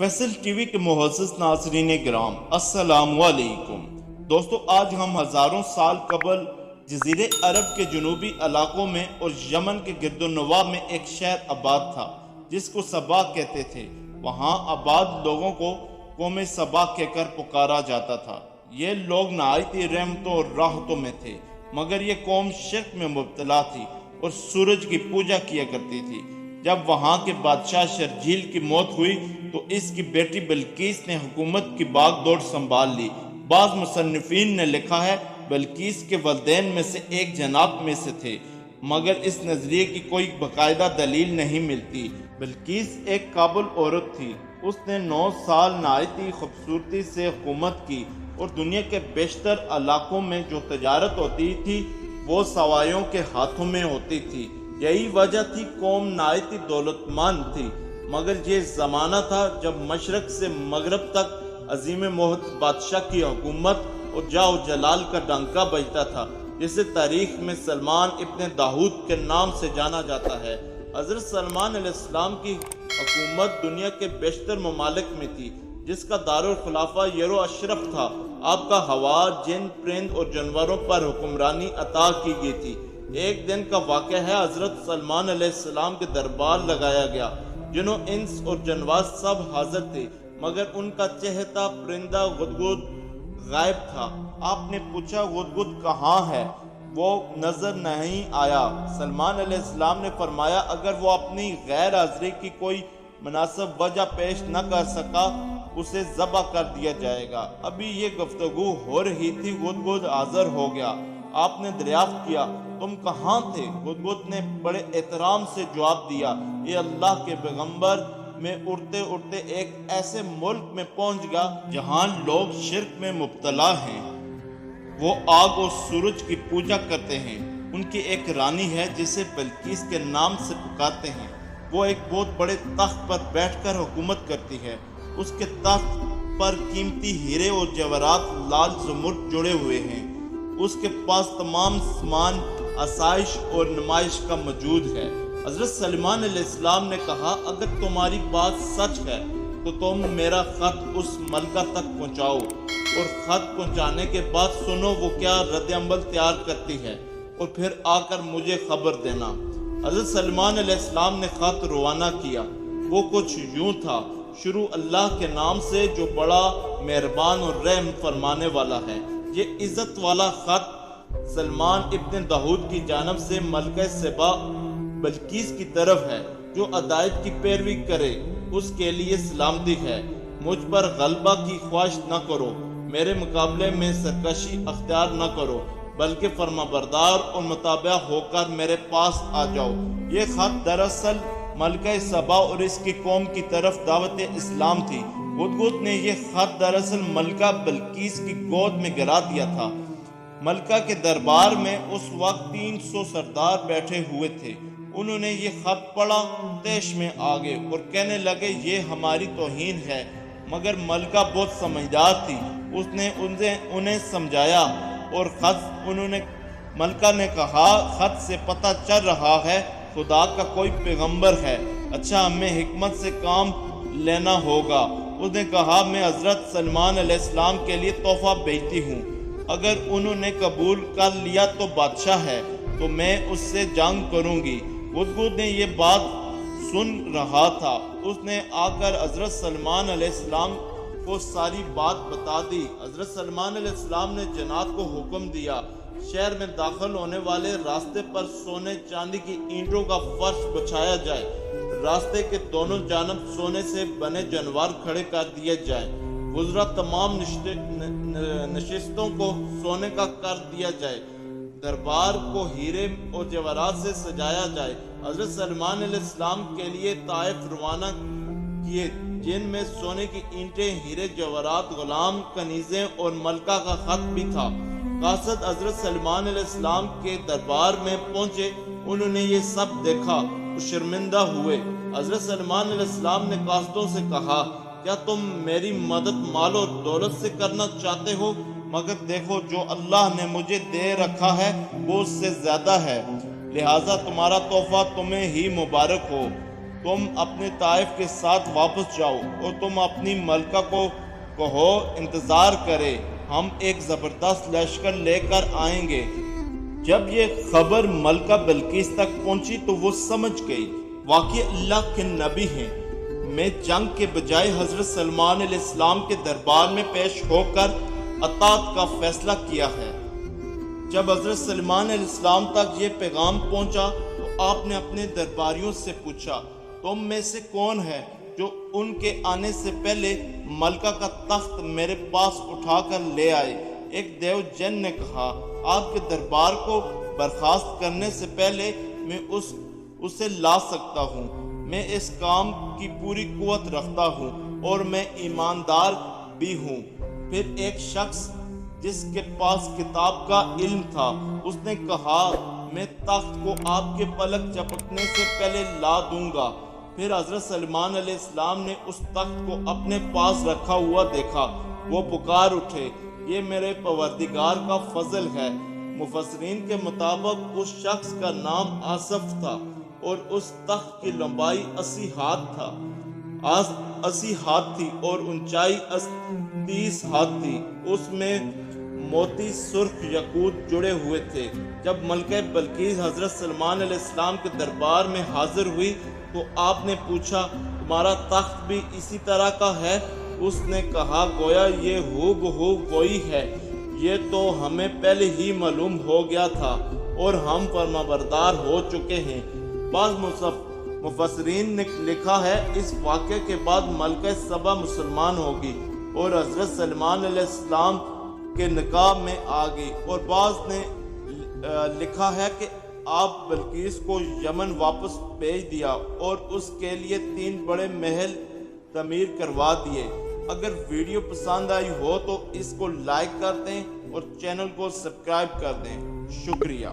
Faisal T V کے معزز ناظرین گرام، السلام علیکم۔ دوستو، آج ہم ہزاروں سال قبل جزیرے عرب کے جنوبی علاقوں میں اور یمن کے گرد و نواح میں ایک شہر آباد تھا جس کو سبا کہتے تھے۔ وہاں آباد لوگوں کو قوم سبا کہہ کر پکارا جاتا تھا۔ یہ لوگ نہایت رحمتوں اور راحتوں میں تھے، مگر یہ قوم شرک میں مبتلا تھی اور سورج کی پوجا کیا کرتی تھی۔ جب وہاں کے بادشاہ شرجیل کی موت ہوئی تو اس کی بیٹی بلقیس نے حکومت کی باغ دوڑ سنبھال لی۔ بعض مصنفین نے لکھا ہے بلقیس کے والدین میں سے ایک جنات میں سے تھے، مگر اس نظریے کی کوئی باقاعدہ دلیل نہیں ملتی۔ بلقیس ایک قابل عورت تھی۔ اس نے 9 سال نہایت خوبصورتی سے حکومت کی اور دنیا کے بیشتر علاقوں میں جو تجارت ہوتی تھی وہ سوایوں کے ہاتھوں میں ہوتی تھی۔ یہی وجہ تھی قوم نہایت دولت مند تھی، مگر یہ زمانہ تھا جب مشرق سے مغرب تک عظیم مہت بادشاہ کی حکومت اور جاہ و جلال کا ڈنکا بجتا تھا، جسے تاریخ میں سلمان ابن داؤد کے نام سے جانا جاتا ہے۔ حضرت سلمان علیہ السلام کی حکومت دنیا کے بیشتر ممالک میں تھی، جس کا دارالخلافہ یرو اشرف تھا۔ آپ کا ہوا، جن، پرند اور جانوروں پر حکمرانی عطا کی گئی تھی۔ ایک دن کا واقعہ ہے، حضرت سلمان علیہ السلام کے دربار لگایا گیا۔ جنوں، انس اور جنوات سب حاضر تھے، مگر ان کا چہتا پرندہ غدغد غائب تھا۔ آپ نے پوچھا غدغد کہاں ہے؟ وہ نظر نہیں آیا۔ سلمان علیہ السلام نے فرمایا اگر وہ اپنی غیر حاضری کی کوئی مناسب وجہ پیش نہ کر سکا اسے ذبح کر دیا جائے گا۔ ابھی یہ گفتگو ہو رہی تھی، غدغد حاضر ہو گیا۔ آپ نے دریافت کیا تم کہاں تھے؟ غدغد نے بڑے احترام سے جواب دیا، اے اللہ کے پیغمبر، میں اڑتے اڑتے ایک ایسے ملک میں پہنچ گیا جہاں لوگ شرک میں مبتلا ہیں۔ وہ آگ اور سورج کی پوجا کرتے ہیں۔ ان کی ایک رانی ہے جسے بلقیس کے نام سے پکارتے ہیں۔ وہ ایک بہت بڑے تخت پر بیٹھ کر حکومت کرتی ہے۔ اس کے تخت پر قیمتی ہیرے اور جواہرات لال زمرد جڑے ہوئے ہیں۔ اس کے پاس تمام سامان آسائش اور نمائش کا موجود ہے۔ حضرت سلمان علیہ السلام نے کہا اگر تمہاری بات سچ ہے تو تم میرا خط اس ملکہ تک پہنچاؤ اور خط پہنچانے کے بعد سنو وہ کیا رد عمل تیار کرتی ہے اور پھر آ کر مجھے خبر دینا۔ حضرت سلمان علیہ السلام نے خط روانہ کیا۔ وہ کچھ یوں تھا، شروع اللہ کے نام سے جو بڑا مہربان اور رحم فرمانے والا ہے۔ یہ عزت والا خط سلمان ابن داؤد کی جانب سے ملکہ سبا بلقیس کی طرف ہے۔ جو عدائد کی پیروی کرے اس کے لیے سلامتی ہے۔ مجھ پر غلبہ کی خواہش نہ کرو، میرے مقابلے میں سرکشی اختیار نہ کرو، بلکہ فرما بردار اور متابع ہو کر میرے پاس آ جاؤ۔ یہ خط دراصل ملکہ سبا اور اس کی قوم کی طرف دعوت اسلام تھی۔ غدغد نے یہ خط دراصل ملکہ بلقیس کی گود میں گرا دیا تھا۔ ملکہ کے دربار میں اس وقت 300 سردار بیٹھے ہوئے تھے۔ انہوں نے یہ خط پڑھا، طیش میں آ گئے اور کہنے لگے یہ ہماری توہین ہے، مگر ملکہ بہت سمجھدار تھی۔ اس نے انہیں سمجھایا اور ملکہ نے کہا خط سے پتہ چل رہا ہے خدا کا کوئی پیغمبر ہے، اچھا ہمیں حکمت سے کام لینا ہوگا۔ اس نے کہا میں حضرت سلمان علیہ السلام کے لیے تحفہ بھیجتی ہوں، اگر انہوں نے قبول کر لیا تو بادشاہ ہے تو میں اس سے جنگ کروں گی۔ غدغد نے یہ بات سن رہا تھا، اس نے آ کر حضرت سلمان علیہ السلام کو ساری بات بتا دی۔ حضرت سلمان علیہ السلام نے جنات کو حکم دیا شہر میں داخل ہونے والے راستے پر سونے چاندی کی اینٹوں کا فرش بچھایا جائے، راستے کے دونوں جانب سونے سے بنے جانور کھڑے کر دیے جائیں، گزرا تمام نشستوں کو سونے کا کر دیا جائے، دربار کو ہیرے اور جواہرات سے سجایا جائے۔ حضرت سلمان علیہ السلام کے لیے طائف روانہ کیے، جن میں سونے کی اینٹیں، ہیرے، جواہرات، غلام، کنیزیں اور ملکہ کا خط بھی تھا۔ قاصد حضرت سلمان علیہ السلام کے دربار میں پہنچے، انہوں نے یہ سب دیکھا اور شرمندہ ہوئے۔ حضرت سلمان علیہ السلام نے قاصدوں سے کہا کیا تم میری مدد مال و دولت سے کرنا چاہتے ہو؟ مگر دیکھو جو اللہ نے مجھے دے رکھا ہے وہ اس سے زیادہ ہے، لہٰذا تمہارا تحفہ تمہیں ہی مبارک ہو۔ تم اپنے طائف کے ساتھ واپس جاؤ اور تم اپنی ملکہ کو کہو انتظار کرے، ہم ایک زبردست لشکر لے کر آئیں گے۔ جب یہ خبر ملکہ بلقیس تک پہنچی تو وہ سمجھ گئی واقعی اللہ کے نبی ہیں۔ میں جنگ کے بجائے حضرت سلمان علیہ السلام کے دربار میں پیش ہو کر اطاعت کا فیصلہ کیا ہے۔ جب حضرت سلمان علیہ السلام تک یہ پیغام پہنچا تو آپ نے اپنے درباریوں سے پوچھا، تم میں سے کون ہے جو ان کے آنے سے پہلے ملکہ کا تخت میرے پاس اٹھا کر لے آئے؟ ایک دیو جن نے کہا، آپ کے دربار کو برخاست کرنے سے پہلے میں اسے لا سکتا ہوں، میں اس کام کی پوری قوت رکھتا ہوں اور میں ایماندار بھی ہوں۔ پھر ایک شخص جس کے پاس کتاب کا علم تھا اس نے کہا، میں تخت کو آپ کے پلک جھپکنے سے پہلے لا دوں گا۔ پھر حضرت سلمان علیہ السلام نے اس تخت کو اپنے پاس رکھا ہوا دیکھا، وہ پکار اٹھے، یہ میرے پروردگار کا فضل ہے۔ مفسرین کے مطابق اس شخص کا نام آصف تھا اور اس تخت کی لمبائی 80 ہاتھ تھی اور اونچائی 30 ہاتھ تھی، اس میں موتی سرخ یاقوت جڑے ہوئے تھے۔ جب ملکہ بلقیس حضرت سلمان علیہ السلام کے دربار میں حاضر ہوئی تو آپ نے پوچھا، تمہارا تخت بھی اسی طرح کا ہے؟ اس نے کہا، گویا یہ ہو بہو وہی ہے، یہ تو ہمیں پہلے ہی معلوم ہو گیا تھا اور ہم فرمانبردار ہو چکے ہیں۔ بعض مفسرین نے لکھا ہے اس واقعے کے بعد ملکہ سبا مسلمان ہوگی اور حضرت سلمان علیہ السلام کے نکاح میں آ گئی، اور بعض نے لکھا ہے کہ آپ بلقیس کو یمن واپس بھیج دیا اور اس کے لیے 3 بڑے محل تعمیر کروا دیے۔ اگر ویڈیو پسند آئی ہو تو اس کو لائک کر دیں اور چینل کو سبسکرائب کر دیں۔ شکریہ۔